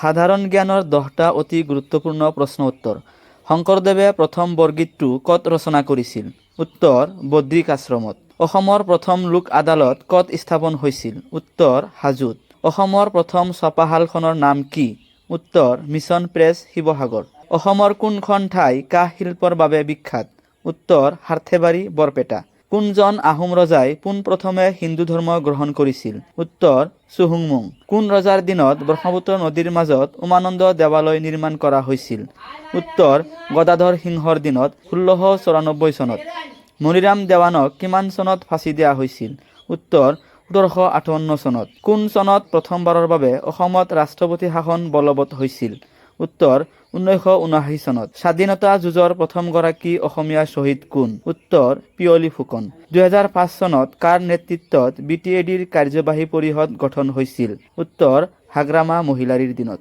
সাধাৰণ জ্ঞানৰ 10টা অতি গুৰুত্বপূৰ্ণ প্ৰশ্ন উত্তৰ। শংকৰদেৱে প্ৰথম বৰগীতটো ক'ত ৰচনা কৰিছিল? উত্তৰ বদ্ৰিক আশ্ৰমত। অসমৰ প্ৰথম লোক আদালত ক'ত স্থাপন হৈছিল? উত্তৰ হাজোত। অসমৰ প্ৰথম ছপাশালখনৰ নাম কি? উত্তৰ মিছন প্ৰেছ শিৱসাগৰ। অসমৰ কোনখন ঠাই কাঁহ শিল্পৰ বাবে বিখ্যাত? উত্তৰ সাৰ্থেবাৰী বৰপেটা। কোনজন আহোম ৰজাই পোনপ্ৰথমে হিন্দু ধৰ্ম গ্ৰহণ কৰিছিল? উত্তৰ চুহুংমুং। কোন ৰজাৰ দিনত ব্ৰহ্মপুত্ৰ নদীৰ মাজত উমানন্দ দেৱালয় নিৰ্মাণ কৰা হৈছিল? উত্তৰ গদাধৰ সিংহৰ দিনত 1694 চনত। মণিৰাম দেৱানক কিমান চনত ফাঁচি দিয়া হৈছিল? উত্তৰ 1758 চনত। কোন চনত প্ৰথমবাৰৰ বাবে অসমত ৰাষ্ট্ৰপতি শাসন বলবৎ হৈছিল? উত্তৰ 1979 চনত। স্বাধীনতা যুঁজৰ প্ৰথমগৰাকী অসমীয়া শ্বহীদ কোন? উত্তৰ পিয়লি ফুকন। 2005 চনত কাৰ নেতৃত্বত BTADৰ কাৰ্যবাহী পৰিষদ গঠন হৈছিল? উত্তৰ হাগ্ৰামা মহিলাৰীৰ দিনত।